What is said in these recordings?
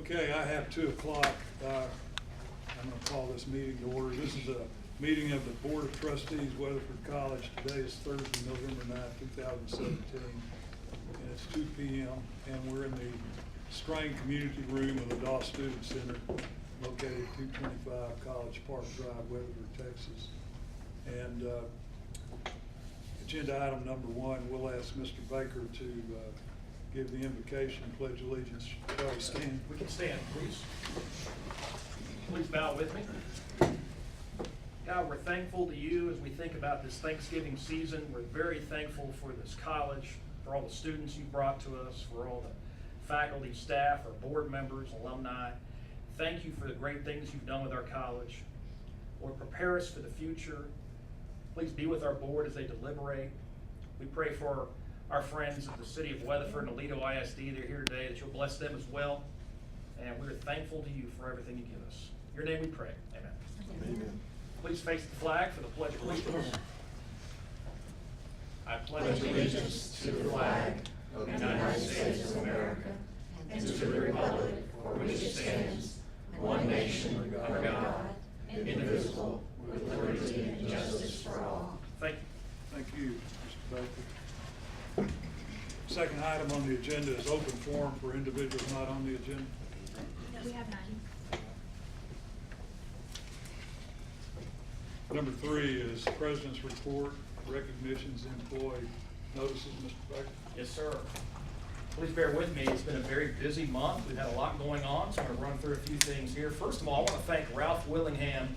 Okay, I have 2 o'clock. I'm going to call this meeting to order. This is a meeting of the Board of Trustees, Weatherford College. Today is Thursday, November 9th, 2017, and it's 2 p.m. and we're in the Strain Community Room of the Doss Student Center, located at 225 College Park Drive, Weatherford, Texas. And agenda item number 1, we'll ask Mr. Baker to give the invocation and pledge allegiance. Shall we stand? We can stand, please. Please bow with me. God, we're thankful to you as we think about this Thanksgiving season. We're very thankful for this college, for all the students you brought to us, for all the faculty, staff, our board members, alumni. Thank you for the great things you've done with our college. Lord, prepare us for the future. Please be with our board as they deliberate. We pray for our friends at the city of Weatherford and Aledo ISD. They're here today, that you'll bless them as well. And we're thankful to you for everything you give us. In your name we pray. Amen. Amen. Please face the flag for the Pledge of Allegiance. I pledge allegiance to the flag of the United States of America and to the republic for which it stands, one nation under God, indivisible, with liberty and justice for all. Thank you. Thank you, Mr. Baker. Second item on the agenda is open forum for individuals not on the agenda. No, we have none. Number 3 is President's Report, recognitions, employee notices. Mr. Baker. Yes, sir. Please bear with me. It's been a very busy month. We've had a lot going on, so I'm going to run through a few things here. First of all, I want to thank Ralph Willingham,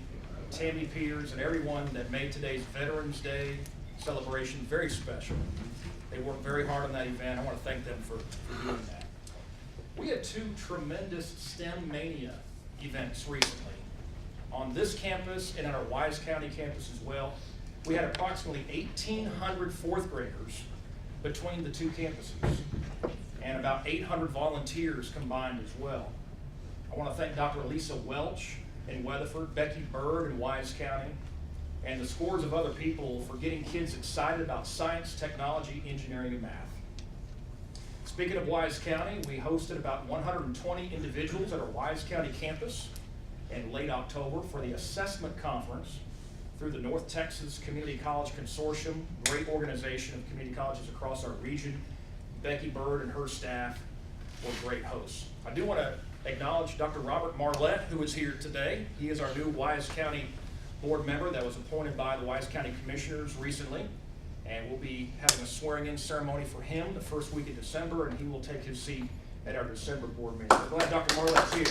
Tammy Piers, and everyone that made today's Veterans Day celebration very special. They worked very hard on that event. I want to thank them for doing that. We had 2 tremendous STEM Mania events recently. On this campus and at our Wise County campus as well, we had approximately 1,800 4th graders between the 2 campuses and about 800 volunteers combined as well. I want to thank Dr. Lisa Welch in Weatherford, Becky Bird in Wise County, and the scores of other people for getting kids excited about science, technology, engineering, and math. Speaking of Wise County, we hosted about 120 individuals at our Wise County campus in late October for the assessment conference through the North Texas Community College Consortium, great organization of community colleges across our region. Becky Bird and her staff were great hosts. I do want to acknowledge Dr. Robert Marlette, who is here today. He is our new Wise County board member that was appointed by the Wise County Commissioners recently, and we'll be having a swearing-in ceremony for him the first week of December, and he will take his seat at our December board meeting. We're glad Dr. Marlette's here.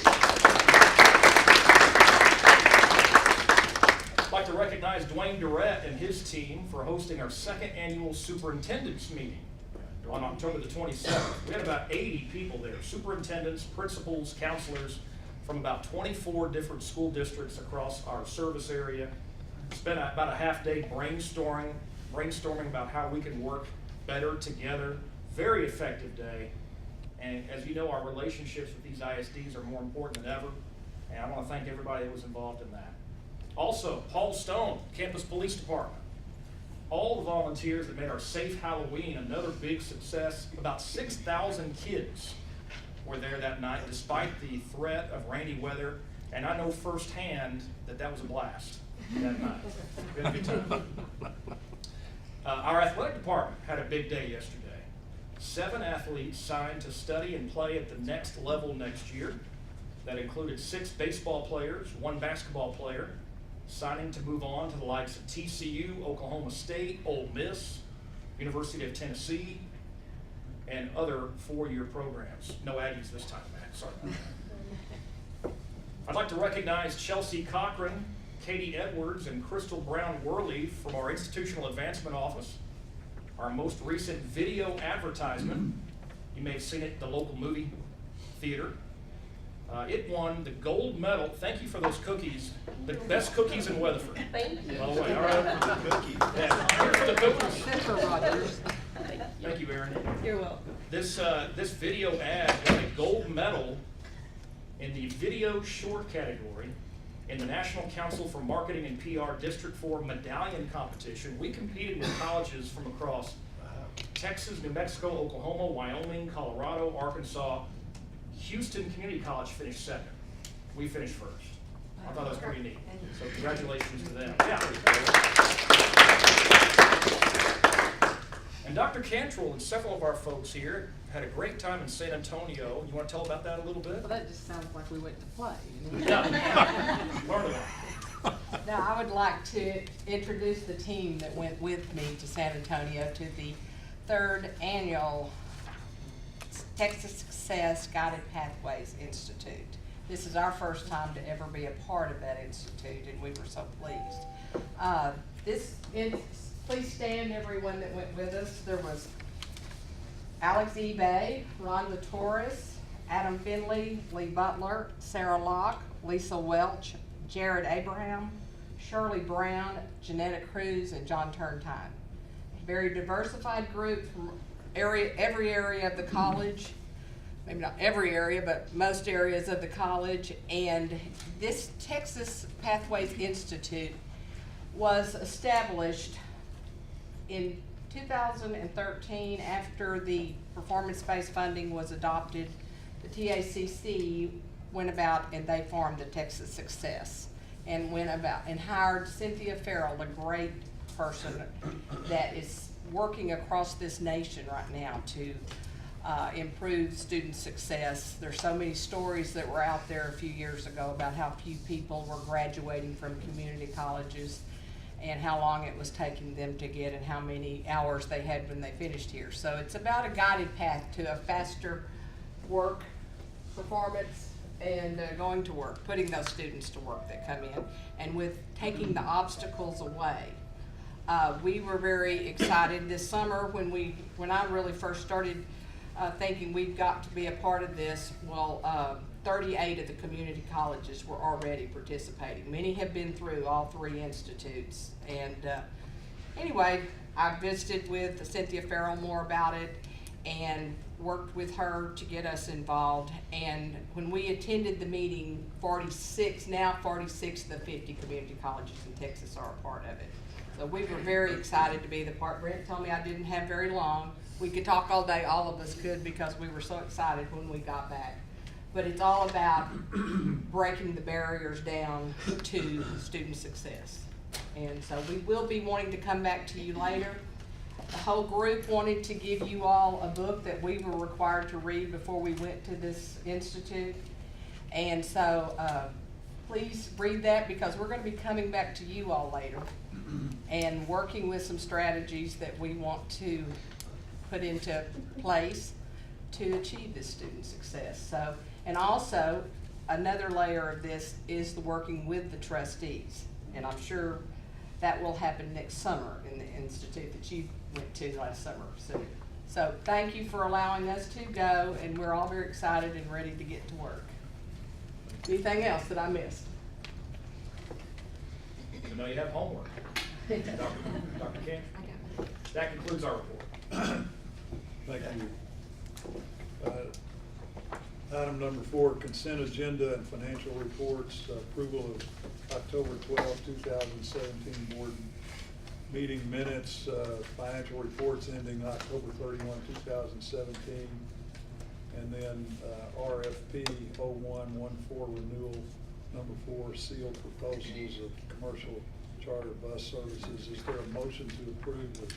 I'd like to recognize Dwayne Durrett and his team for hosting our 2nd annual superintendent's meeting on October the 27th. We had about 80 people there, superintendents, principals, counselors, from about 24 different school districts across our service area. Spent about a half-day brainstorming about how we can work better together. Very effective day. And as you know, our relationships with these ISDs are more important than ever. And I want to thank everybody that was involved in that. Also, Paul Stone, Campus Police Department. All the volunteers that made our Safe Halloween another big success. About 6,000 kids were there that night, despite the threat of rainy weather, and I know firsthand that that was a blast that night. We had a good time. Our athletic department had a big day yesterday. 7 athletes signed to study and play at the next level next year. That included 6 baseball players, 1 basketball player, signing to move on to the likes of TCU, Oklahoma State, Ole Miss, University of Tennessee, and other 4-year programs. No Aggies this time, Matt. Sorry about that. I'd like to recognize Chelsea Cochran, Katie Edwards, and Crystal Brown Worley from our Institutional Advancement Office. Our most recent video advertisement, you may have seen it at the local movie theater. It won the gold medal. Thank you for those cookies. The best cookies in Weatherford. Thank you. By the way, all right. Yeah, here for the cookies. That's for Rogers. Thank you, Erin. You're welcome. This video ad won a gold medal in the video short category in the National Council for Marketing and PR District 4 medallion competition. We competed with colleges from across Texas, New Mexico, Oklahoma, Wyoming, Colorado, Arkansas. Houston Community College finished second. We finished first. I thought that was pretty neat. So congratulations to them. Yeah. And Dr. Cantrell and several of our folks here had a great time in San Antonio. You want to tell about that a little bit? Well, that just sounds like we went to play. Yeah. Learn a lot. Now, I would like to introduce the team that went with me to San Antonio to the 3rd annual Texas Success Guided Pathways Institute. This is our first time to ever be a part of that institute, and we were so pleased. Please stand, everyone that went with us. There was Alex Ebay, Rhonda Torres, Adam Finley, Lee Butler, Sarah Locke, Lisa Welch, Jared Abraham, Shirley Brown, Janetta Cruz, and John Turntine. Very diversified group from every area of the college. Maybe not every area, but most areas of the college. And this Texas Pathways Institute was established in 2013 after the performance-based funding was adopted. The TACC went about and they formed the Texas Success and went about and hired Cynthia Farrell, a great person that is working across this nation right now to improve student success. There's so many stories that were out there a few years ago about how few people were graduating from community colleges and how long it was taking them to get and how many hours they had when they finished here. So it's about a guided path to a faster work performance and going to work, putting those students to work that come in, and with taking the obstacles away. We were very excited this summer when I really first started thinking we've got to be a part of this. Well, 38 of the community colleges were already participating. Many have been through all 3 institutes. And anyway, I visited with Cynthia Farrell more about it and worked with her to get us involved. And when we attended the meeting, 46 of the 50 community colleges in Texas are a part of it. So we were very excited to be the part. Brent told me I didn't have very long. We could talk all day, all of us could, because we were so excited when we got back. But it's all about breaking the barriers down to student success. And so we will be wanting to come back to you later. The whole group wanted to give you all a book that we were required to read before we went to this institute. And so please read that, because we're going to be coming back to you all later and working with some strategies that we want to put into place to achieve this student success. So, and also another layer of this is the working with the trustees, and I'm sure that will happen next summer in the institute that you went to last summer. So thank you for allowing us to go, and we're all very excited and ready to get to work. Anything else that I missed? You know you have homework. Dr. King? That concludes our report. Thank you. Item number 4, consent agenda and financial reports. Approval of October 12, 2017 board meeting minutes, financial reports ending October 31, 2017, and then RFP 0114 renewal number 4, sealed proposals of commercial charter bus services. Is there a motion to approve the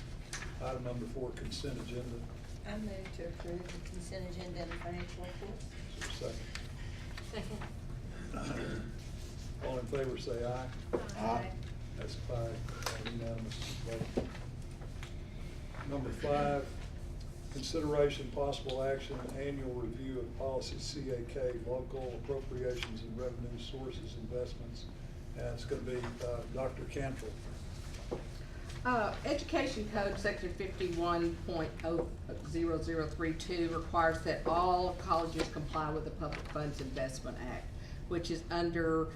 item number 4 consent agenda? I move to approve the consent agenda and financial reports. Is there a second? Second. All in favor say aye. Aye. That's 5, unanimous vote. Number 5, consideration possible action annual review of policy CAK, local appropriations and revenue sources investments. And it's going to be Dr. Cantrell. Education Code Section 51.00032 requires that all colleges comply with the Public Funds Investment Act, which is under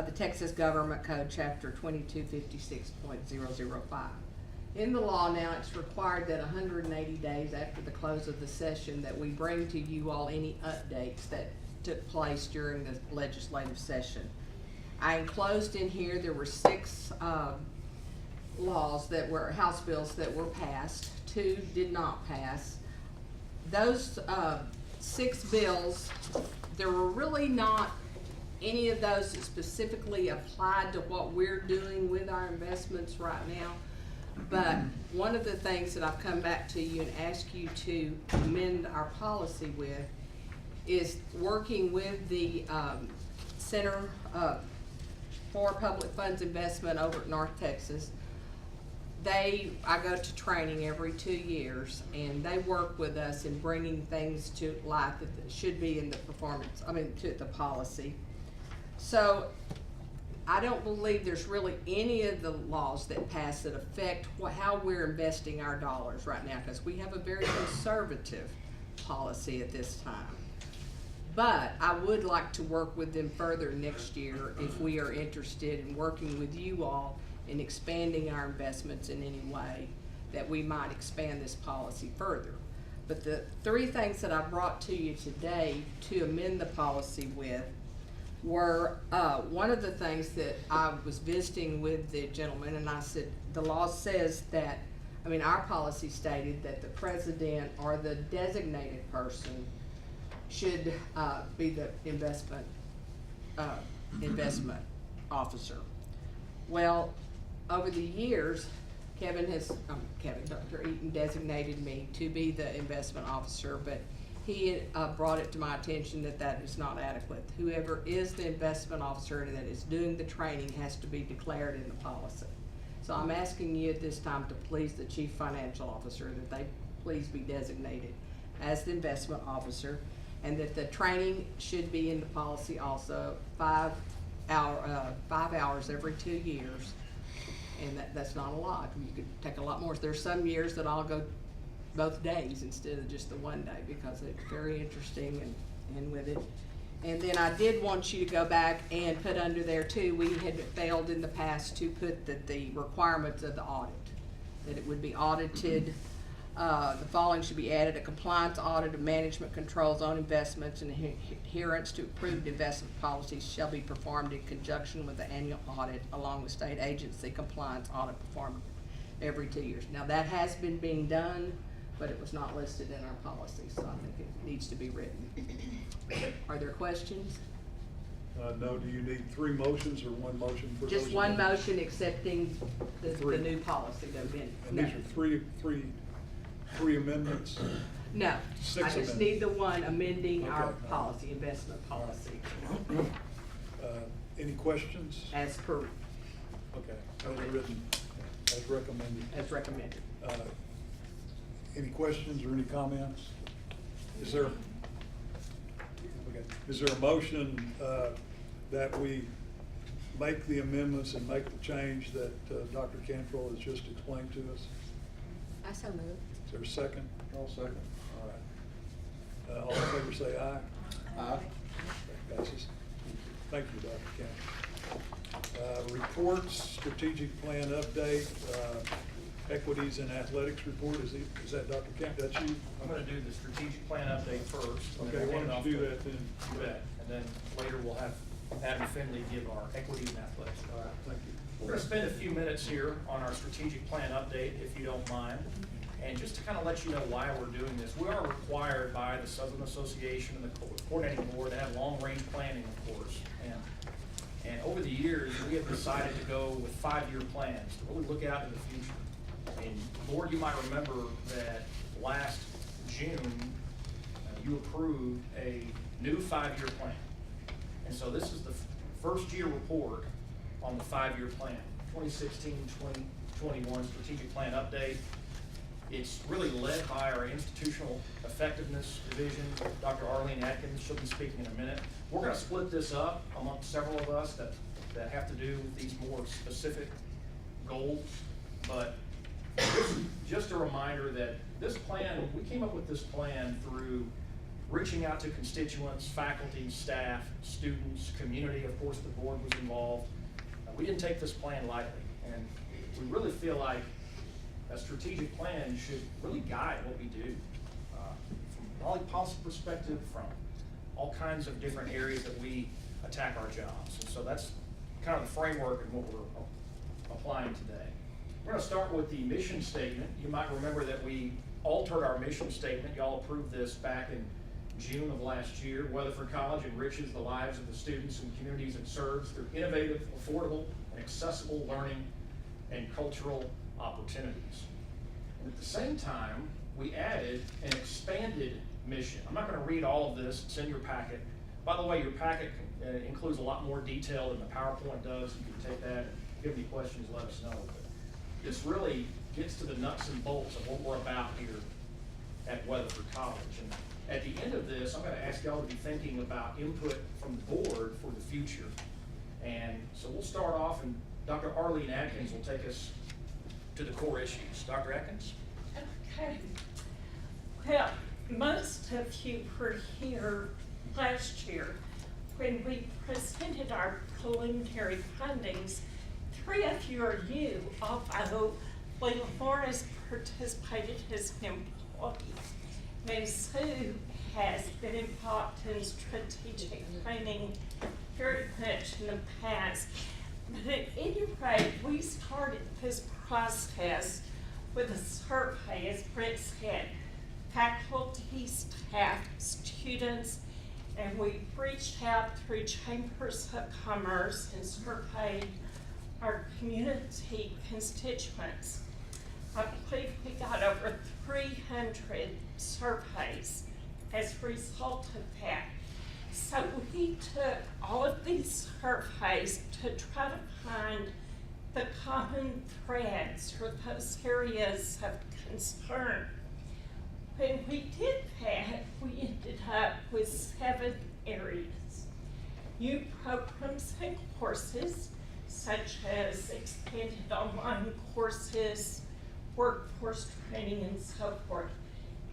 the Texas Government Code Chapter 2256.005. In the law now, it's required that 180 days after the close of the session that we bring to you all any updates that took place during the legislative session. I enclosed in here, there were 6 laws that were, House bills that were passed. 2 did not pass. Those 6 bills. There were really not any of those that specifically applied to what we're doing with our investments right now. But one of the things that I've come back to you and asked you to amend our policy with is working with the Center for Public Funds Investment over at North Texas. I go to training every 2 years, and they work with us in bringing things to life that should be in the to the policy. So I don't believe there's really any of the laws that pass that affect how we're investing our dollars right now, because we have a very conservative policy at this time. But I would like to work with them further next year if we are interested in working with you all in expanding our investments in any way, that we might expand this policy further. But the 3 things that I brought to you today to amend the policy with were, one of the things that I was visiting with the gentleman, and I said, the law says that, our policy stated that the president or the designated person should be the investment officer. Well, over the years, Dr. Eaton designated me to be the investment officer, but he brought it to my attention that that is not adequate. Whoever is the investment officer that is doing the training has to be declared in the policy. So I'm asking you at this time to please the chief financial officer that they please be designated as the investment officer, and that the training should be in the policy also, 5 hours every 2 years. And that's not a lot. You could take a lot more. There's some years that I'll go both days instead of just the one day, because it's very interesting and with it. And then I did want you to go back and put under there too, we had failed in the past to put that the requirements of the audit, that it would be audited. The following should be added: a compliance audit of management controls on investments and adherence to approved investment policies shall be performed in conjunction with the annual audit along with state agency compliance audit performed every 2 years. Now that has been being done, but it was not listed in our policy, so I think it needs to be written. Are there questions? No, do you need 3 motions or 1 motion for those? Just one amendments? motion accepting the 3. new policy that been. And these are three amendments? No, 6 I just amendments. need the one amending our Okay. policy, investment policy, Any questions? as per, Okay, as written, as recommended. as recommended. Any questions or any comments? Is there a motion that we make the amendments and make the change that Dr. Cantrell has just explained to us? I so move. Is there a second? I'll second. All right. All in favor say aye. Aye. That passes. Thank you, Dr. Cantrell. Reports, strategic plan update, equities and athletics report. Is that Dr. Kemp? That's you? I'm gonna do the strategic plan update first. and then Okay, why hand it don't off you do to- that then? You bet. And then later we'll have Adam Finley give our equities and athletics. All right, thank you. We're gonna spend a few minutes here on our strategic plan update, if you don't mind. And just to kind of let you know why we're doing this, we are required by the Southern Association and the coordinating board to have long-range planning, of course. And over the years, we have decided to go with 5-year plans to really look out in the future. And Lord, you might remember that last June, you approved a new 5-year plan. And so this is the first year report on the 5-year plan, 2016-2021 strategic plan update. It's really led by our institutional effectiveness division, Dr. Arlene Atkins. She'll be speaking in a minute. We're gonna split this up amongst several of us that have to do with these more specific goals. But just a reminder that this plan, we came up with this plan through reaching out to constituents, faculty, staff, students, community. Of course, the board was involved. We didn't take this plan lightly, and we really feel like a strategic plan should really guide what we do from a policy perspective, from all kinds of different areas that we attack our jobs. And so that's kind of the framework and what we're applying today. We're going to start with the mission statement. You might remember that we altered our mission statement. Y'all approved this back June of last year, Weatherford College enriches the lives of the students and communities it serves through innovative, affordable, and accessible learning and cultural opportunities. And at the same time, we added an expanded mission. I'm not going to read all of this, it's in your packet. By the way, your packet includes a lot more detail than the PowerPoint does. You can take that, and if you have any questions, let us know. But this really gets to the nuts and bolts of what we're about here at Weatherford College. And at the end of this, I'm going to ask y'all to be thinking about input from the board for the future. And so we'll start off, and Dr. Arlene Atkins will take us to the core issues. Dr. Atkins? Okay. Well, most of you were here last year when we presented our preliminary findings. 3 of you are new, although Laura's participated as an employee. Ms. Sue has been involved in strategic planning very much in the past. But at any rate, we started this process with a survey, as Brett said, faculty, staff, students, and we reached out through chambers of commerce and surveyed our community constituents. I believe we got over 300 surveys as a result of that. So we took all of these surveys to try to find the common threads or those areas of concern. When we did that, we ended up with 7 areas. New programs and courses, such as expanded online courses, workforce training, and so forth.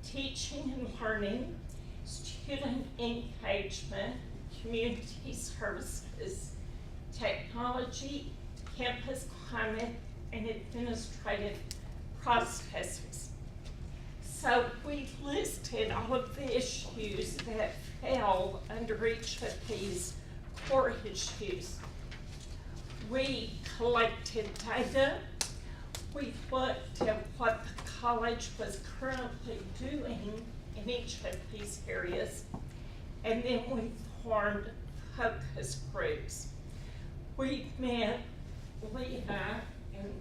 Teaching and learning, student engagement, community services, technology, campus climate, and administrative processes. So we listed all of the issues that fell under each of these core issues. We collected data. We looked at what the college was currently doing in each of these areas, and then we formed focus groups. We met, Leah, and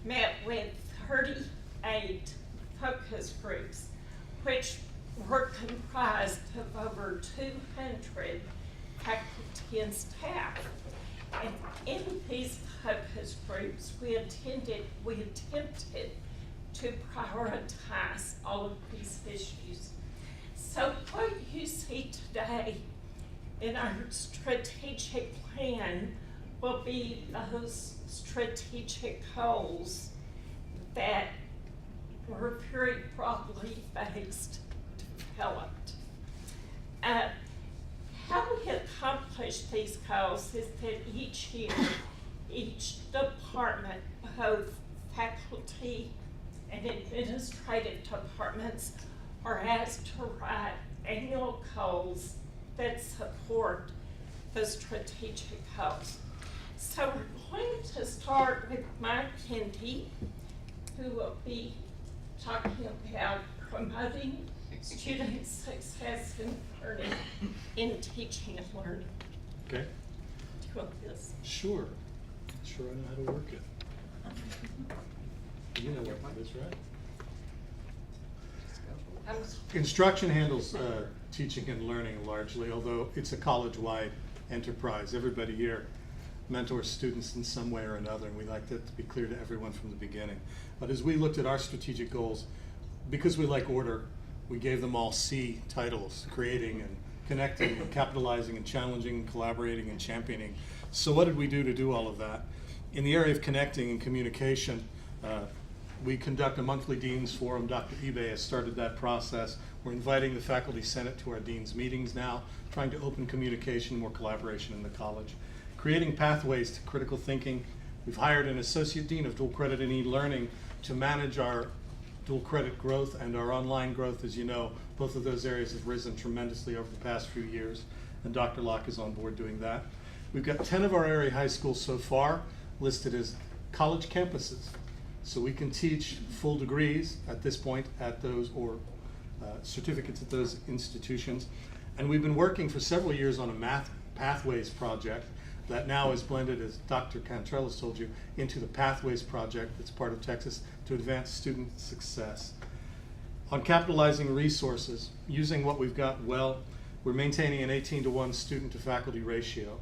met with 38 focus groups, which were comprised of over 200 faculty and staff. And in these focus groups, we attempted to prioritize all of these issues. So what you see today in our strategic plan will be those strategic goals that were very broadly based, developed. How we accomplish these goals is that each year, each department, both faculty and administrative departments, are asked to write annual goals that support the strategic goals. So we're going to start with Mike Kendi, who will be talking about promoting student success and learning in teaching and learning. Okay. Do you want this? Sure. Sure, I know how to work it. You know what it is, right? Instruction handles teaching and learning largely, although it's a college-wide enterprise. Everybody here mentors students in some way or another, and we like that to be clear to everyone from the beginning. But as we looked at our strategic goals, because we like order, we gave them all C titles: creating and connecting and capitalizing and challenging and collaborating and championing. So what did we do to do all of that? In the area of connecting and communication, we conduct a monthly Dean's Forum. Dr. Ebay has started that process. We're inviting the Faculty Senate to our Dean's meetings now, trying to open communication, more collaboration in the college. Creating pathways to critical thinking. We've hired an Associate Dean of Dual Credit and E-Learning to manage our dual credit growth and our online growth. As you know, both of those areas have risen tremendously over the past few years, and Dr. Locke is on board doing that. We've got 10 of our area high schools so far listed as college campuses. So we can teach full degrees at this point at those, or certificates at those institutions. And we've been working for several years on a Math Pathways project that now is blended, as Dr. Cantrell has told you, into the Pathways project that's part of Texas to advance student success. On capitalizing resources, using what we've got well, we're maintaining an 18-to-1 student to faculty ratio.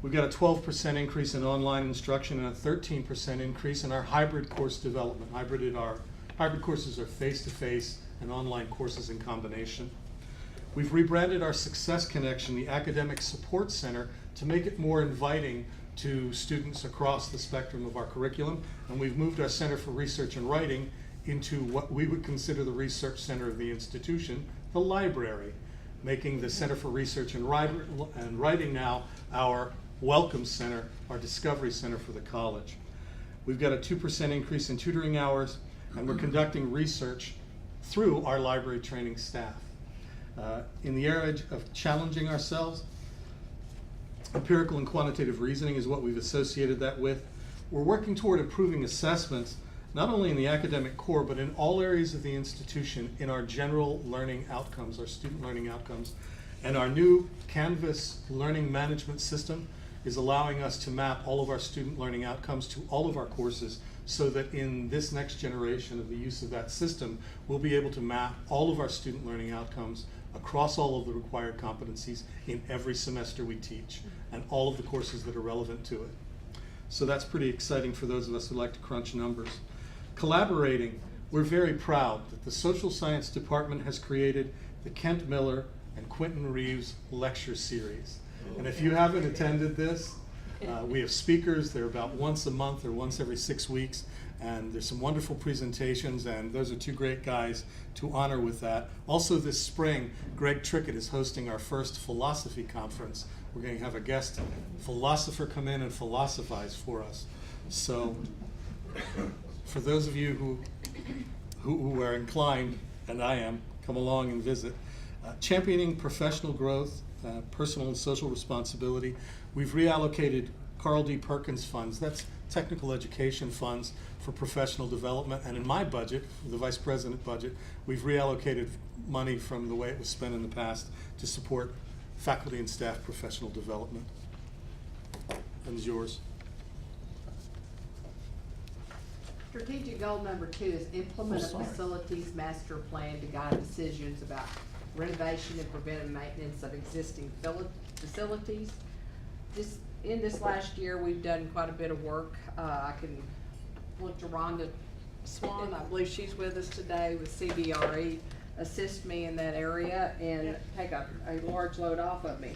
We've got a 12% increase in online instruction and a 13% increase in our hybrid course development. Hybrid courses are face-to-face and online courses in combination. We've rebranded our Success Connection, the Academic Support Center, to make it more inviting to students across the spectrum of our curriculum. And we've moved our Center for Research and Writing into what we would consider the research center of the institution, the library, making the Center for Research and Writing now our Welcome Center, our Discovery Center for the college. We've got a 2% increase in tutoring hours, and we're conducting research through our library training staff. In the area of challenging ourselves, empirical and quantitative reasoning is what we've associated that with. We're working toward improving assessments, not only in the academic core, but in all areas of the institution in our general learning outcomes, our student learning outcomes. And our new Canvas learning management system is allowing us to map all of our student learning outcomes to all of our courses, so that in this next generation of the use of that system, we'll be able to map all of our student learning outcomes across all of the required competencies in every semester we teach, and all of the courses that are relevant to it. So that's pretty exciting for those of us who like to crunch numbers. Collaborating, we're very proud that the Social Science Department has created the Kent Miller and Quentin Reeves Lecture Series. And if you haven't attended this, we have speakers. They're about once a month or once every 6 weeks, and there's some wonderful presentations, and those are two great guys to honor with that. Also this spring, Greg Trickett is hosting our first philosophy conference. We're going to have a guest philosopher come in and philosophize for us. So for those of you who are inclined, and I am, come along and visit. Championing professional growth, personal and social responsibility. We've reallocated Carl D. Perkins funds, that's technical education funds for professional development, and in my budget, the vice president budget, we've reallocated money from the way it was spent in the past to support faculty and staff professional development. And it's yours. Strategic goal number 2 is implement a facilities master plan to guide decisions about renovation and preventive maintenance of existing facilities. In this last year, we've done quite a bit of work. I can look to Rhonda Swan, I believe she's with us today with CBRE, assist me in that area and take a large load off of me.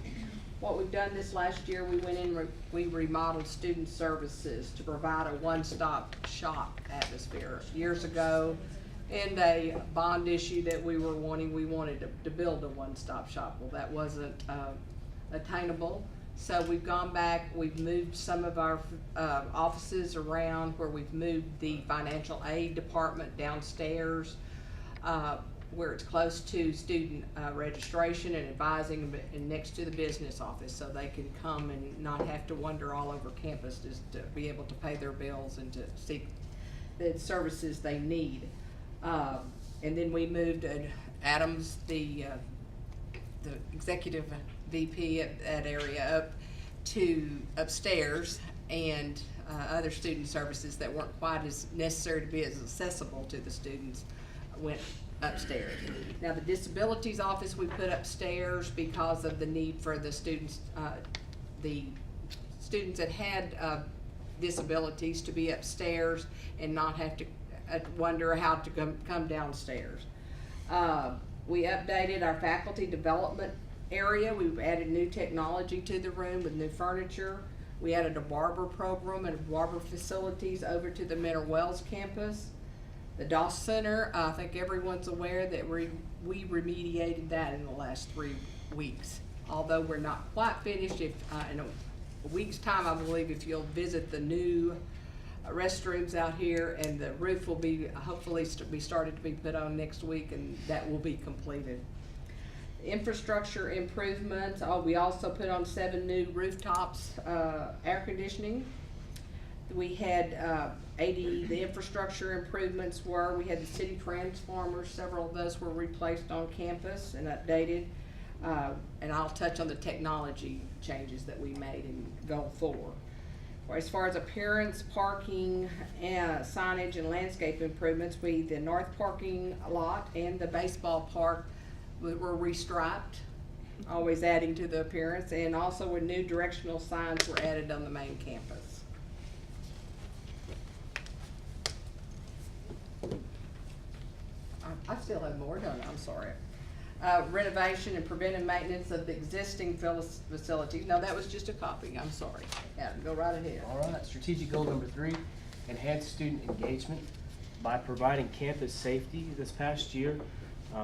What we've done this last year, we went in, we remodeled student services to provide a one-stop shop atmosphere. Years ago, in a bond issue that we wanted to build a one-stop shop. Well, that wasn't attainable. So we've gone back, we've moved some of our offices around, where we've moved the financial aid department downstairs, where it's close to student registration and advising, and next to the business office, so they can come and not have to wander all over campus just to be able to pay their bills and to seek the services they need. And then we moved Adams, the executive VP at that area, up to upstairs, and other student services that weren't quite as necessary to be as accessible to the students went upstairs. Now the disabilities office we put upstairs because of the need for the students that had disabilities to be upstairs and not have to wonder how to come downstairs. We updated our faculty development area. We've added new technology to the room with new furniture. We added a barber program and barber facilities over to the Mentor Wells campus. The Doss Center, I think everyone's aware that we remediated that in the last 3 weeks. Although we're not quite finished, if in a week's time, I believe, if you'll visit the new restrooms out here, and the roof will be hopefully be started to be put on next week, and that will be completed. Infrastructure improvements, we also put on 7 new rooftops, air conditioning, We had the infrastructure improvements were, we had the city transformers, several of those were replaced on campus and updated. And I'll touch on the technology changes that we made in going forward. As far as appearance, parking, signage and landscape improvements, the north parking lot and the baseball park were restriped, always adding to the appearance, and also with new directional signs were added on the main campus. I still have more, don't I? I'm sorry. Renovation and preventive maintenance of the existing facilities. No, that was just a copy, I'm sorry. Yeah, go right ahead. All right, strategic goal number 3, enhance student engagement by providing campus safety this past year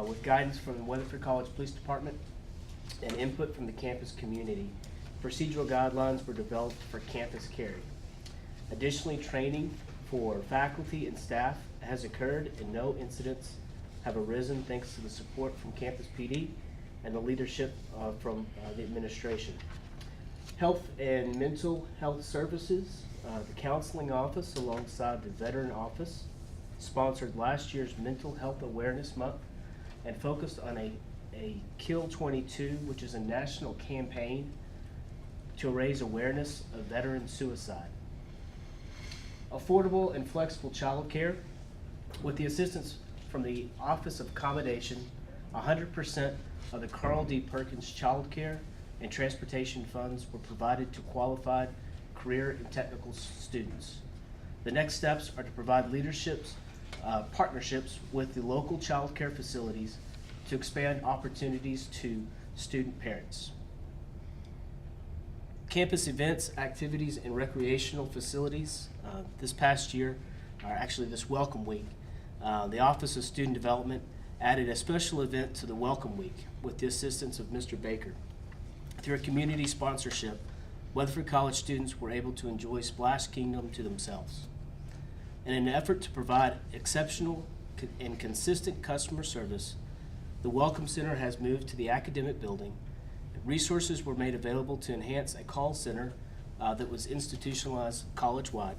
with guidance from the Weatherford College Police Department and input from the campus community. Procedural guidelines were developed for campus carry. Additionally, training for faculty and staff has occurred and no incidents have arisen thanks to the support from Campus PD and the leadership from the administration. Health and mental health services, the counseling office alongside the veteran office sponsored last year's Mental Health Awareness Month and focused on a Kill 22, which is a national campaign to raise awareness of veteran suicide. Affordable and flexible childcare with the assistance from the Office of Accommodation, 100% of the Carl D. Perkins Child Care and Transportation funds were provided to qualified career and technical students. The next steps are to provide partnerships with the local child care facilities to expand opportunities to student parents. Campus events, activities, and recreational facilities this past year, or actually this Welcome Week, the Office of Student Development added a special event to the Welcome Week with the assistance of Mr. Baker. Through a community sponsorship, Weatherford College students were able to enjoy Splash Kingdom to themselves. In an effort to provide exceptional and consistent customer service, the Welcome Center has moved to the academic building. Resources were made available to enhance a call center that was institutionalized college-wide.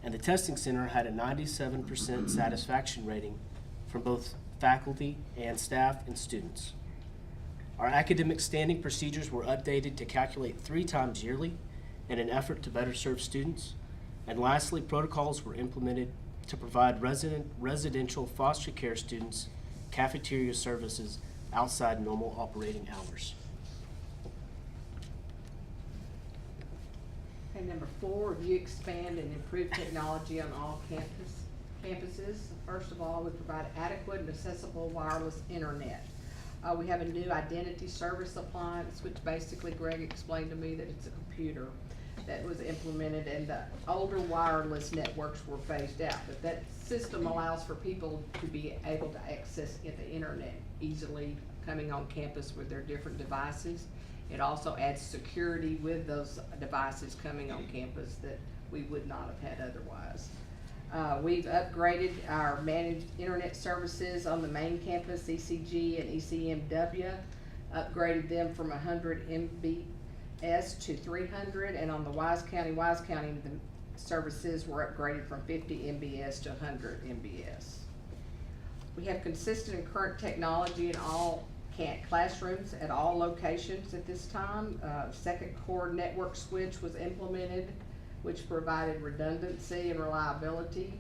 And the testing center had a 97% satisfaction rating from both faculty and staff and students. Our academic standing procedures were updated to calculate 3 times yearly in an effort to better serve students. And lastly, protocols were implemented to provide residential foster care students cafeteria services outside normal operating hours. Okay, number 4, review, expand, and improve technology on all campuses. First of all, we provide adequate and accessible wireless internet. We have a new identity service appliance, which basically Greg explained to me that it's a computer that was implemented, and the older wireless networks were phased out. But that system allows for people to be able to access the internet easily coming on campus with their different devices. It also adds security with those devices coming on campus that we would not have had otherwise. We've upgraded our managed internet services on the main campus, ECG and ECMW, upgraded them from 100 MBS to 300, and on the Wise County, the services were upgraded from 50 MBS to 100 MBS. We have consistent and current technology in all classrooms at all locations at this time. Second core network switch was implemented, which provided redundancy and reliability.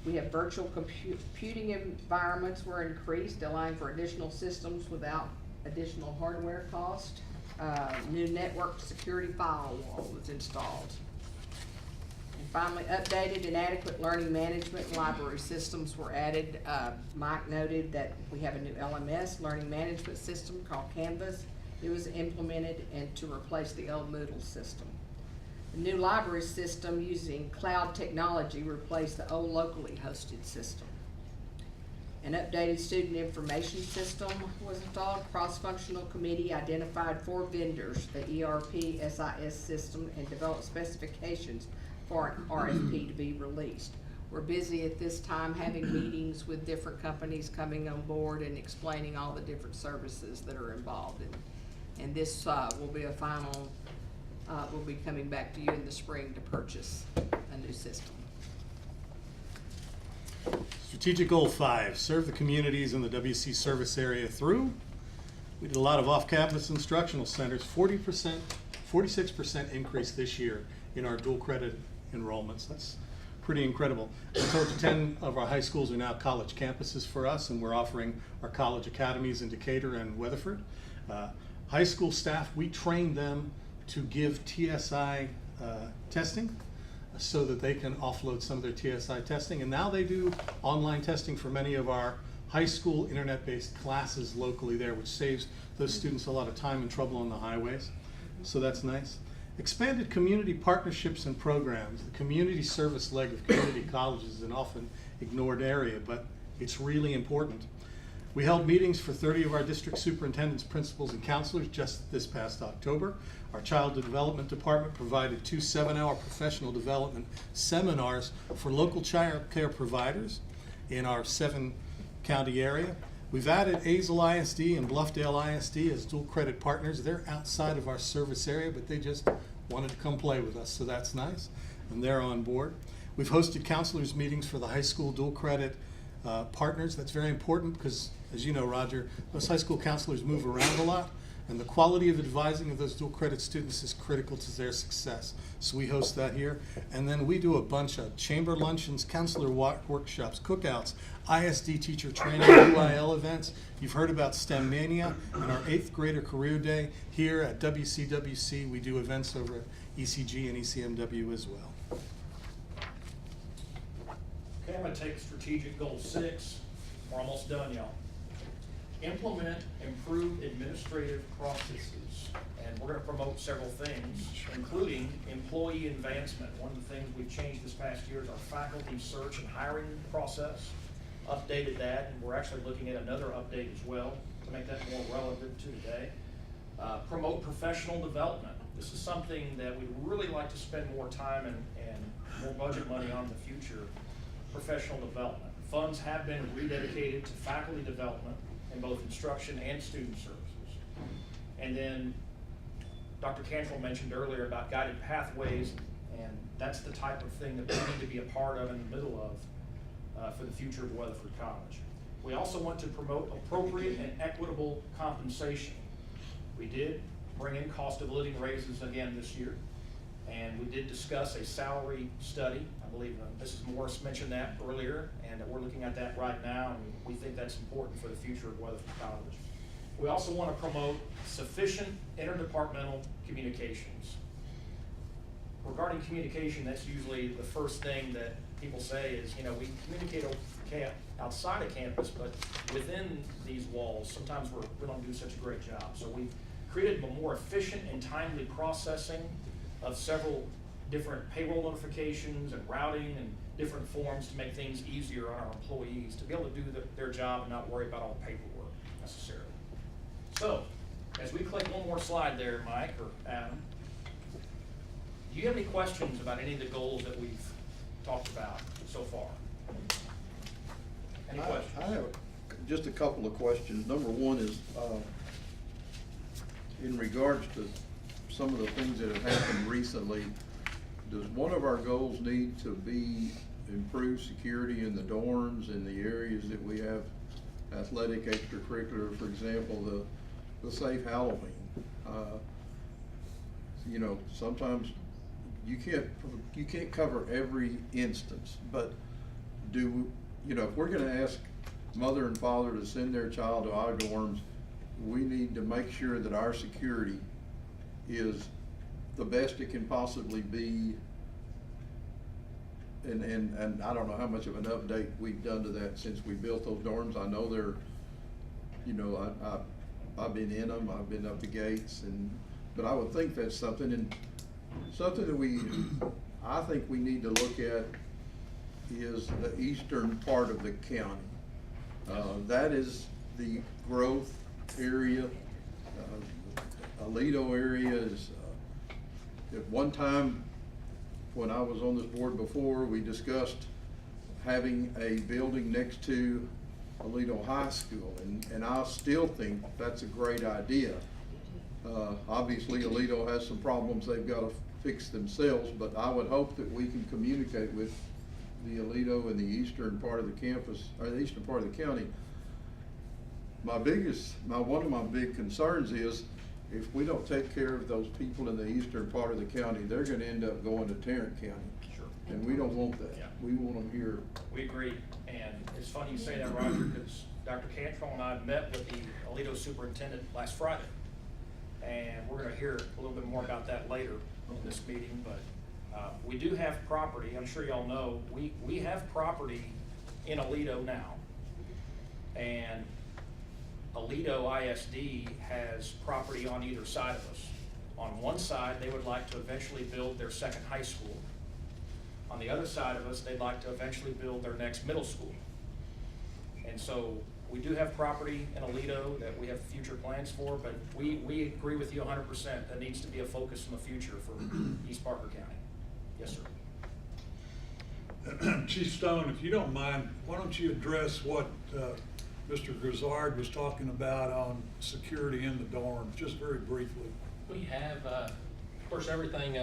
We have virtual computing environments were increased, allowing for additional systems without additional hardware cost. New network security firewall was installed. And finally, updated and adequate learning management and library systems were added. Mike noted that we have a new LMS, learning management system called Canvas. It was implemented and to replace the old Moodle system. The new library system using cloud technology replaced the old locally hosted system. An updated student information system was installed. Cross-functional committee identified 4 vendors, the ERP SIS system, and developed specifications for an RFP to be released. We're busy at this time having meetings with different companies coming on board and explaining all the different services that are involved in. And this will be a final we'll be coming back to you in the spring to purchase a new system. Strategic Goal 5, serve the communities in the WC service area through. We did a lot of off-campus instructional centers, 46% increase this year in our dual credit enrollments. That's pretty incredible. A total of 10 of our high schools are now college campuses for us, and we're offering our college academies in Decatur and Weatherford. High school staff, we train them to give TSI testing so that they can offload some of their TSI testing. And now they do online testing for many of our high school internet-based classes locally there, which saves those students a lot of time and trouble on the highways. So that's nice. Expanded community partnerships and programs. The community service leg of community colleges is an often ignored area, but it's really important. We held meetings for 30 of our district superintendents, principals, and counselors just this past October. Our Child Development Department provided 2 7-hour professional development seminars for local child care providers in our 7-county area. We've added Azle ISD and Bluffdale ISD as dual credit partners. They're outside of our service area, but they just wanted to come play with us, so that's nice, and they're on board. We've hosted counselors meetings for the high school dual credit partners. That's very important because, as you know, Roger, those high school counselors move around a lot, and the quality of advising of those dual credit students is critical to their success. So we host that here. And then we do a bunch of chamber luncheons, counselor workshops, cookouts, ISD teacher training, UIL events. You've heard about STEM Mania and our 8th grader career day. Here at WCWC, we do events over at ECG and ECMW as well. Okay, I'm gonna take strategic goal 6. We're almost done, y'all. Implement improved administrative processes. And we're gonna promote several things, including employee advancement. One of the things we've changed this past year is our faculty search and hiring process. Updated that, and we're actually looking at another update as well to make that more relevant to today. Promote professional development. This is something that we'd really like to spend more time and more budget money on in the future. Professional development. Funds have been rededicated to faculty development in both instruction and student services. And then Dr. Cantrell mentioned earlier about guided pathways, and that's the type of thing that we need to be a part of, in the middle of, for the future of Weatherford College. We also want to promote appropriate and equitable compensation. We did bring in cost of living raises again this year, and we did discuss a salary study. I believe Mrs. Morris mentioned that earlier, and we're looking at that right now, and we think that's important for the future of Weatherford College. We also want to promote sufficient interdepartmental communications. Regarding communication, that's usually the first thing that people say is, you know, we communicate outside of campus, but within these walls, sometimes we don't do such a great job. So we've created a more efficient and timely processing of several different payroll notifications and routing and different forms to make things easier on our employees to be able to do their job and not worry about all the paperwork necessarily. So, as we click one more slide there, Mike or Adam, do you have any questions about any of the goals that we've talked about so far? Any questions? I have just a couple of questions. Number one is, in regards to some of the things that have happened recently, does one of our goals need to be improved security in the dorms and the areas that we have athletic, extracurricular, for example, the safe Halloween? You know, sometimes you can't cover every instance, but you know, if we're gonna ask mother and father to send their child to our dorms, we need to make sure that our security is the best it can possibly be. And I don't know how much of an update we've done to that since we built those dorms. I know they're, you know, I've been in them, I've been up the gates, but I would think that's something that I think we need to look at is the eastern part of the county. That is the growth area. Aledo area is, at one time, when I was on this board before, we discussed having a building next to Aledo High School, and I still think that's a great idea. Obviously, Alito has some problems they've got to fix themselves, but I would hope that we can communicate with the Alito and the eastern part of the campus, or the eastern part of the county. One of my big concerns is if we don't take care of those people in the eastern part of the county, they're gonna end up going to Tarrant County. Sure. And we don't want that. Yeah. We want them here. We agree, and it's funny you say that, Roger, because Dr. Cantrell and I met with the Alito superintendent last Friday. And we're gonna hear a little bit more about that later in this meeting, but we do have property, I'm sure y'all know, we have property in Alito now. And Alito ISD has property on either side of us. On one side, they would like to eventually build their second high school. On the other side of us, they'd like to eventually build their next middle school. And so we do have property in Alito that we have future plans for, but we agree with you 100%. That needs to be a focus in the future for East Parker County. Yes, sir. Chief Stone, if you don't mind, why don't you address what Mr. Grizzard was talking about on security in the dorms, just very briefly? We have, of course, everything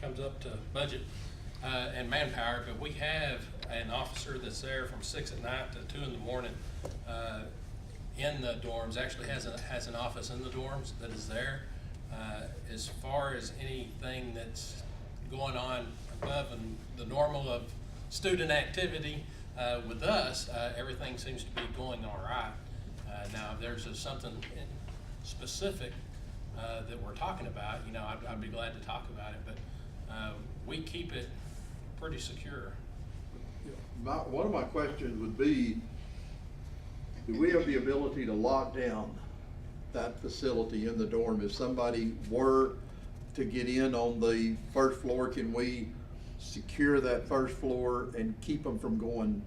comes up to budget and manpower, but we have an officer that's there from 6 at night to 2 in the morning in the dorms, actually has an office in the dorms that is there. As far as anything that's going on above and the normal of student activity with us, everything seems to be going all right. Now, if there's something specific that we're talking about, you know, I'd be glad to talk about it, but we keep it pretty secure. One of my questions would be, do we have the ability to lock down that facility in the dorm? If somebody were to get in on the first floor, can we secure that first floor and keep them from going?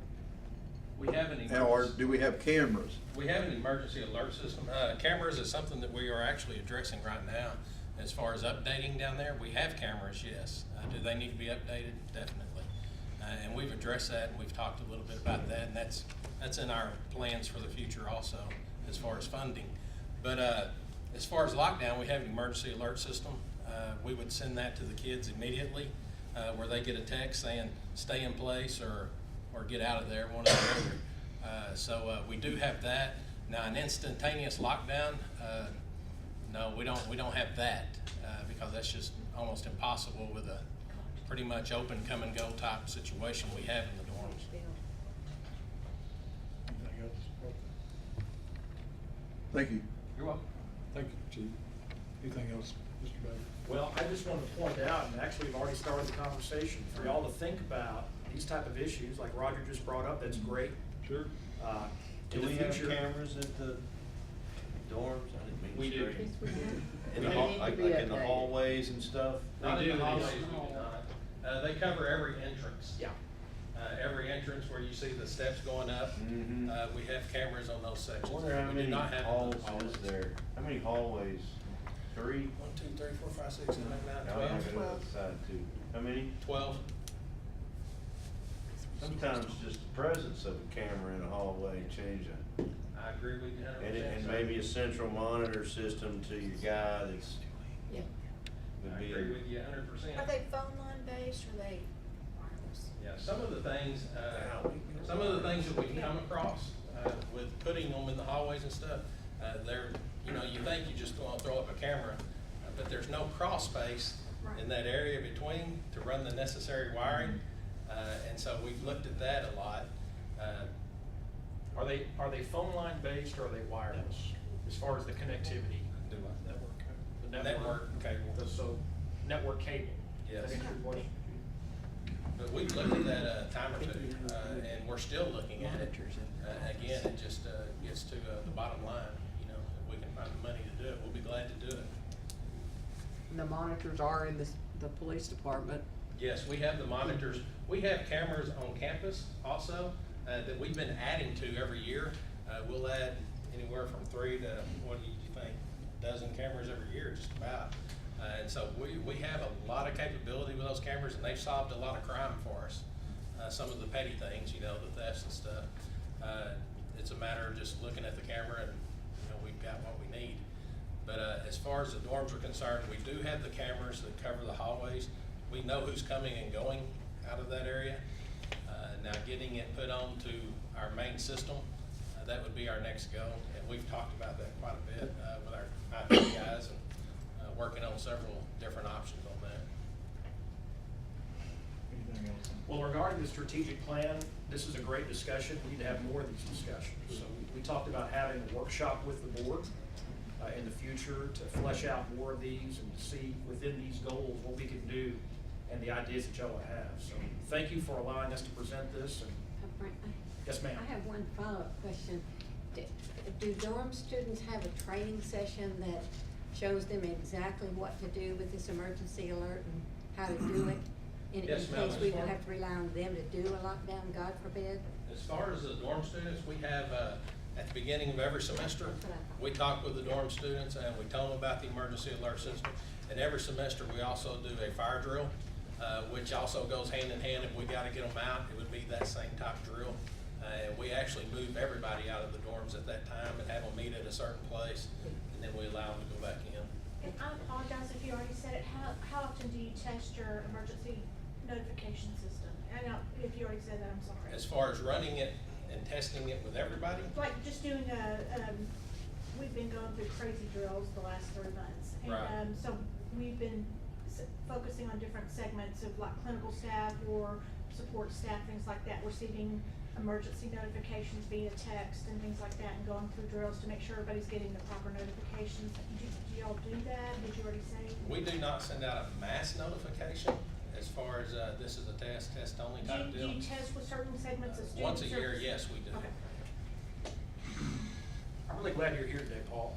We have an Or do we have cameras? We have an emergency alert system. Cameras is something that we are actually addressing right now. As far as updating down there, we have cameras, yes. Do they need to be updated? Definitely. And we've addressed that, and we've talked a little bit about that, and that's in our plans for the future also, as far as funding. But as far as lockdown, we have an emergency alert system. We would send that to the kids immediately, where they get a text saying, stay in place or get out of there, one or the other. So we do have that. Now, an instantaneous lockdown, no, we don't have that, because that's just almost impossible with a pretty much open come and go type situation we have in the dorms. Anything else? Thank you. You're welcome. Thank you, Chief. Anything else, Mr. Baker? Well, I just wanted to point out, and actually we've already started the conversation, for y'all to think about these type of issues, like Roger just brought up, that's great. Sure. In Do the we have future, cameras at the dorms? I didn't mean to We do. straighten. In We the do. like in the hallways and stuff? Not We in do. the hallways, we do not. They cover every entrance. yeah. Every entrance where you see the steps going up, Mhm. we have cameras on those I sections. wonder how We do many not have halls those is there? How many hallways? 3? 1, 2, 3, 4, 5, 6, 7, 8, 9, Oh, yeah, 12. I got the side too. How many? 12. Sometimes just the presence of a camera in a hallway change it. I agree with you 100%. And maybe a central monitor system to your guy that's. Yeah. would I be- agree with you 100%. Are they phone line based or are they wireless? Yeah, some of the things that we come across, with putting them in the hallways and stuff, they're, you know, you think you just want to throw up a camera, but there's no crawl space in that area between to run the necessary wiring, and so we've looked at that a lot. Are they phone line based or are they wireless, as far as the connectivity? The Network cable. So, network cable? Yes. That answer your question? But we've looked at that a time or two, and we're still looking at it. Again, it just gets to the bottom line, you know, if we can find the money to do it, we'll be glad to do it. The monitors are in the police department. Yes, we have the monitors. We have cameras on campus also, that we've been adding to every year. We'll add anywhere from 3 to, what do you think, a dozen cameras every year, just about. And so we have a lot of capability with those cameras, and they've solved a lot of crime for us. Some of the petty things, you know, the thefts and stuff. It's a matter of just looking at the camera and, you know, we've got what we need. But as far as the dorms are concerned, we do have the cameras that cover the hallways. We know who's coming and going out of that area. Now getting it put on to our main system, that would be our next goal. And we've talked about that quite a bit with our IT guys and working on several different options on that. Anything else? Well, regarding the strategic plan, this is a great discussion. We need to have more of these discussions. So we talked about having a workshop with the board in the future to flesh out more of these and see within these goals what we can do and the ideas that y'all have. So thank you for allowing us to present this. And Frank, yes, ma'am. I have one follow-up question. Do dorm students have a training session that shows them exactly what to do with this emergency alert and how to do it? In Yes, ma'am. case we would have to rely on them to do a lockdown, God forbid? As far as the dorm students, we have, at the beginning of every semester, we talk with the dorm students and we tell them about the emergency alert system. And every semester, we also do a fire drill, which also goes hand in hand. If we gotta get them out, it would be that same type of drill. And we actually move everybody out of the dorms at that time and have them meet at a certain place, and then we allow them to go back in. And I apologize if you already said it, how often do you test your emergency notification system? I know, if you already said that, I'm sorry. As far as running it and testing it with everybody, Like just doing we've been going through crazy drills the last 3 months. And, Right. so we've been focusing on different segments of like clinical staff or support staff, things like that, receiving emergency notifications via text and things like that, and going through drills to make sure everybody's getting the proper notifications. Do y'all do that? Did you already say? we do not send out a mass notification as far as, this is a test only type Do deal. you test with certain segments of students? Once a year, or- yes, we do. Okay. I'm really glad you're here today, Paul.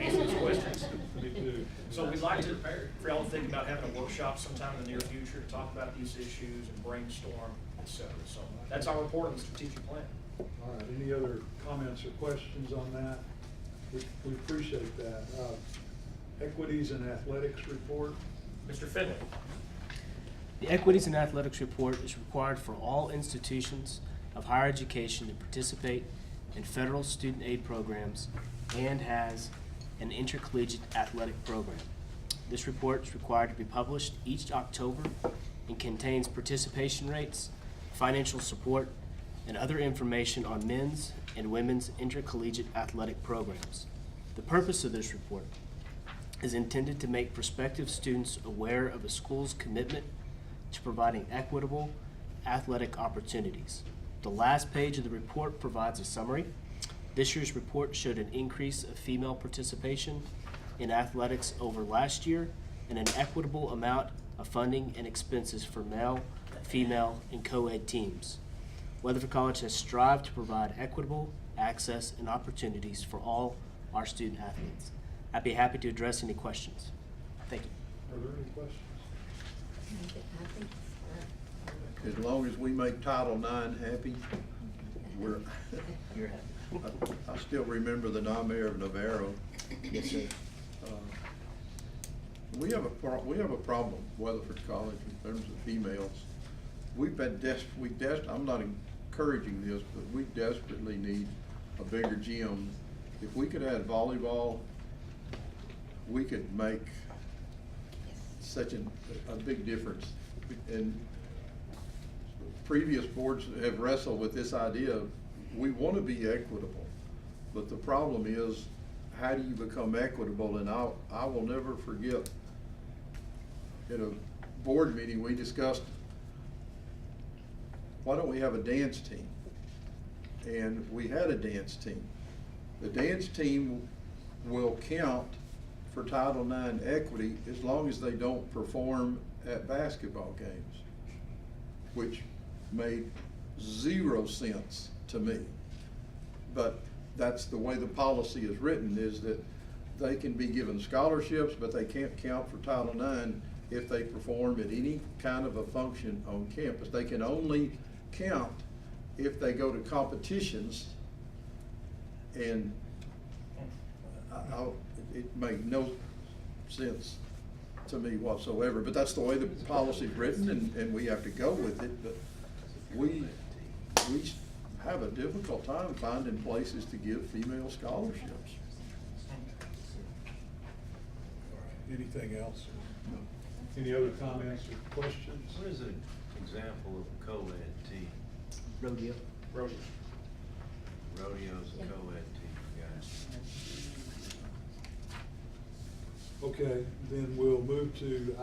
Answer these questions. Me too. So we'd like to, for y'all to think about having a workshop sometime in the near future to talk about these issues and brainstorm, et cetera. So that's our report on the strategic plan. All right, any other comments or questions on that? We appreciate that. Equities and athletics report. Mr. Finley. The Equities and Athletics Report is required for all institutions of higher education to participate in federal student aid programs and has an intercollegiate athletic program. This report is required to be published each October and contains participation rates, financial support, and other information on men's and women's intercollegiate athletic programs. The purpose of this report is intended to make prospective students aware of a school's commitment to providing equitable athletic opportunities. The last page of the report provides a summary. This year's report showed an increase of female participation in athletics over last year and an equitable amount of funding and expenses for male, female, and co-ed teams. Weatherford College has strived to provide equitable access and opportunities for all our student athletes. I'd be happy to address any questions. Thank you. Are there any questions? I think, As long as we make Title IX happy, we're, You're happy. I still remember the non-mayor of Navarro. Yes, sir. We have a problem, Weatherford College, in terms of females. We've been I'm not encouraging this, but we desperately need a bigger gym. If we could add volleyball, we could make such a big difference. And previous boards have wrestled with this idea of, we want to be equitable, but the problem is, how do you become equitable? And I will never forget, at a board meeting, we discussed, why don't we have a dance team? And we had a dance team. The dance team will count for Title IX equity as long as they don't perform at basketball games, which made 0 sense to me. But that's the way the policy is written, is that they can be given scholarships, but they can't count for Title IX if they perform at any kind of a function on campus. They can only count if they go to competitions, and it made no sense to me whatsoever. But that's the way the policy is written, and we have to go with it. But we have a difficult time finding places to give female scholarships. Anything else? No. Any other comments or questions? What is an example of a co-ed team? Rodeo. Rodeo. Rodeo's a co-ed team, guys. Okay, then we'll move to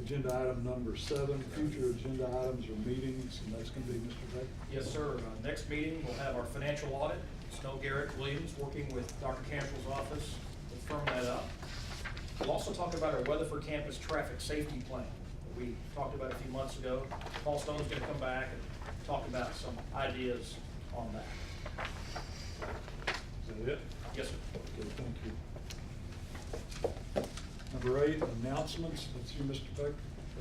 agenda item number 7, future agenda items or meetings, and that's gonna be Mr. Baker. Yes, sir. Next meeting, we'll have our financial audit. Snow Garrett Williams, working with Dr. Cantrell's office to firm that up. We'll also talk about our Weatherford campus traffic safety plan that we talked about a few months ago. Paul Stone's gonna come back and talk about some ideas on that. Is that it? Yes, sir. Okay, thank you. Number 8, announcements. That's you, Mr. Baker.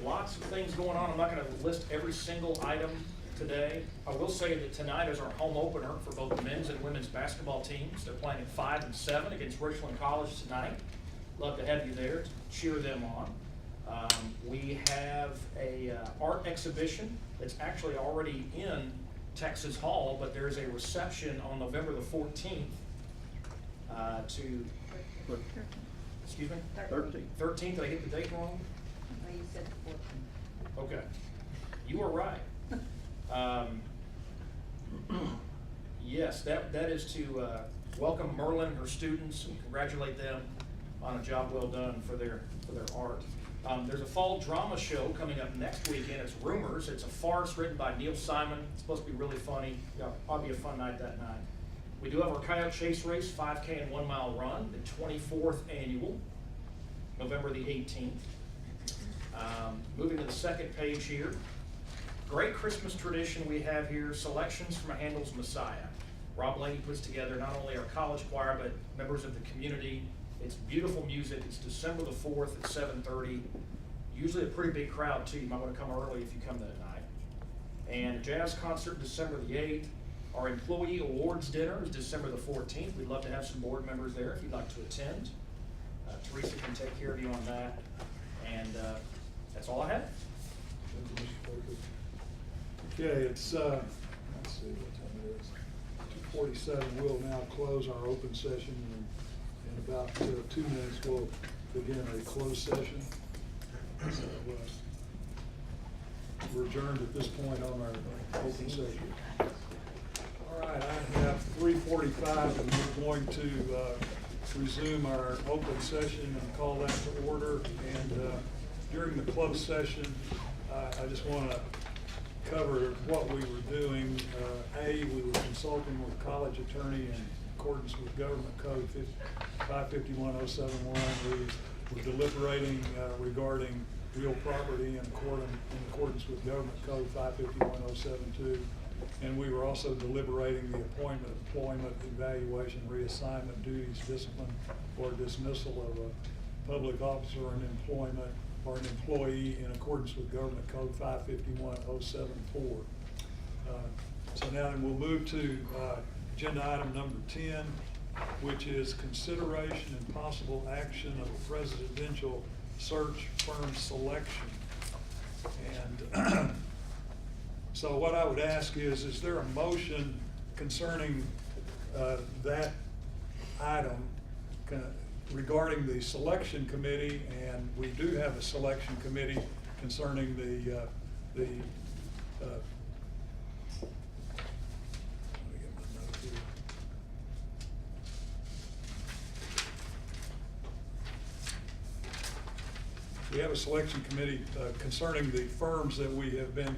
Lots of things going on. I'm not gonna list every single item today. I will say that tonight is our home opener for both the men's and women's basketball teams. They're playing at 5 and 7 against Richland College tonight. Love to have you there to cheer them on. We have a art exhibition that's actually already in Texas Hall, but there's a reception on November the 14th excuse me? 13th, did I get the date wrong? Well, you said the 14th. Okay. You are right. Yes, that is to welcome Merlin and her students and congratulate them on a job well done for their art. There's a fall drama show coming up next weekend. It's Rumors. It's a farce written by Neil Simon. It's supposed to be really funny. Probably a fun night that night. We do have our Coyote Chase Race 5K and 1 mile run, the 24th annual, November the 18th. Moving to the second page here. Great Christmas tradition we have here, selections from Handel's Messiah. Rob Laney puts together not only our college choir, but members of the community. It's beautiful music. It's December the 4th at 7:30. Usually a pretty big crowd too. You might want to come early if you come that night. And a jazz concert December the 8th. Our employee awards dinner is December the 14th. We'd love to have some board members there if you'd like to attend. Teresa can take care of you on that. And that's all I have. Thank you, Mr. Baker. Okay, it's, let's see what time it is. 2:47. We'll now close our open session, and in about 2 minutes, we'll begin a closed session. So, we're adjourned at this point on our open session. All right, I have 3:45, and we're going to resume our open session and call that to order. And during the closed session, I just want to cover what we were doing. We were consulting with college attorney in accordance with Government Code 551.071. We were deliberating regarding real property in accordance with Government Code 551.072. And we were also deliberating the appointment, employment, evaluation, reassignment, duties, discipline, or dismissal of a public officer in employment or an employee in accordance with Government Code 551.074. So now then we'll move to agenda item number 10, which is consideration and possible action of a presidential search firm selection. And so what I would ask is there a motion concerning that item regarding the selection committee? And we do have a selection committee concerning let me get my note here. We have a selection committee concerning the firms that we have been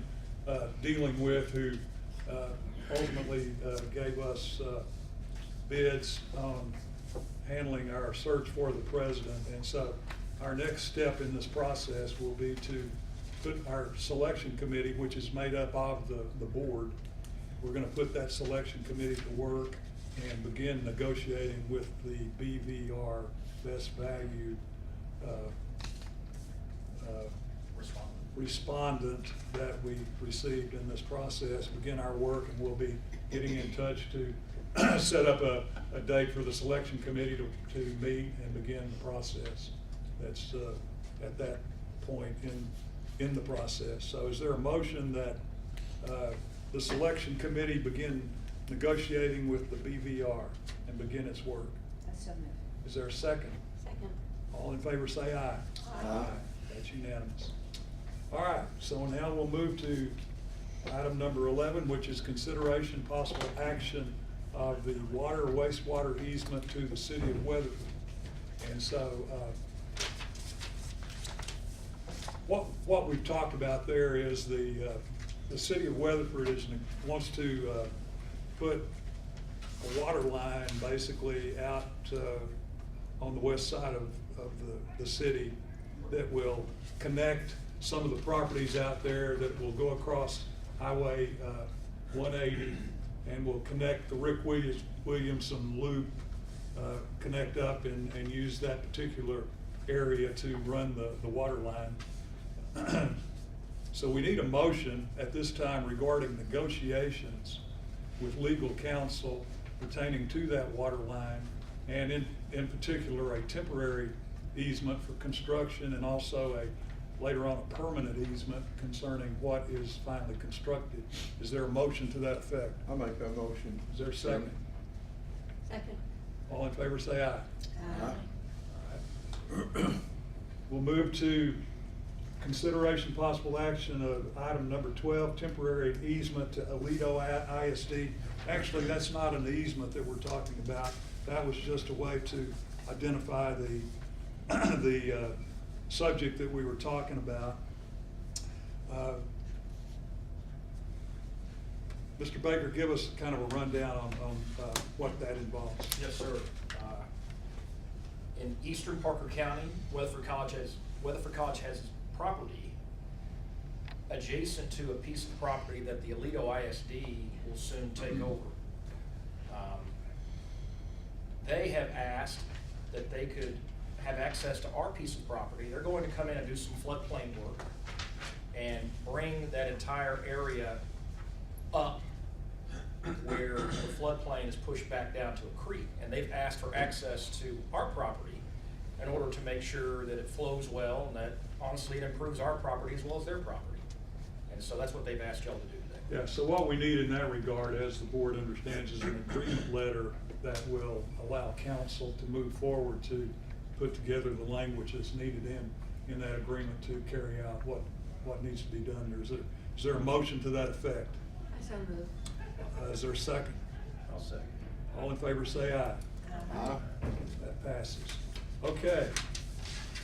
dealing with, who ultimately gave us bids on handling our search for the president. And so our next step in this process will be to put our selection committee, which is made up of the board, we're going to put that selection committee to work and begin negotiating with the BVR, best valued respondent that we received in this process, begin our work, and we'll be getting in touch to set up a date for the selection committee to meet and begin the process. That's at that point in the process. So is there a motion that the selection committee begin negotiating with the BVR and begin its work? That's so moved. Is there a second? Second. All in favor say aye. Aye. That's unanimous. All right, so now we'll move to item number 11, which is consideration possible action of the water wastewater easement to the city of Weatherford. And so, what we've talked about there is the city of Weatherford wants to put a water line basically out on the west side of the city that will connect some of the properties out there, that will go across Highway 180 and will connect the Rick Williamson Loop, connect up and use that particular area to run the water line. So we need a motion at this time regarding negotiations with legal counsel pertaining to that water line, and in particular a temporary easement for construction, and also later on a permanent easement concerning what is finally constructed. Is there a motion to that effect? I'll make that motion. Is there a second? Second. All in favor say aye. Aye. We'll move to consideration possible action of item number 12, temporary easement to Aledo ISD. Actually, that's not an easement that we're talking about. That was just a way to identify the subject that we were talking about. Mr. Baker, give us kind of a rundown on what that involves. Yes, sir. In eastern Parker County, Weatherford College has property adjacent to a piece of property that the Aledo ISD will soon take over. They have asked that they could have access to our piece of property. They're going to come in and do some floodplain work and bring that entire area up where the floodplain is pushed back down to a creek. And they've asked for access to our property in order to make sure that it flows well, and that honestly it improves our property as well as their property. And so that's what they've asked y'all to do today. Yeah, so what we need in that regard, as the board understands, is an agreement letter that will allow council to move forward to put together the language that's needed in that agreement to carry out what needs to be done. Is there a motion to that effect? I so move. Is there a second? I'll second. All in favor say aye. Aye. That passes. Okay,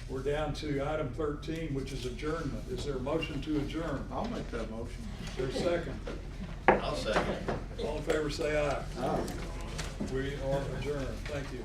we're down to item 13, which is adjournment. Is there a motion to adjourn? I'll make that motion. Is there a second? I'll second. All in favor say aye. Aye. We are adjourned. Thank you.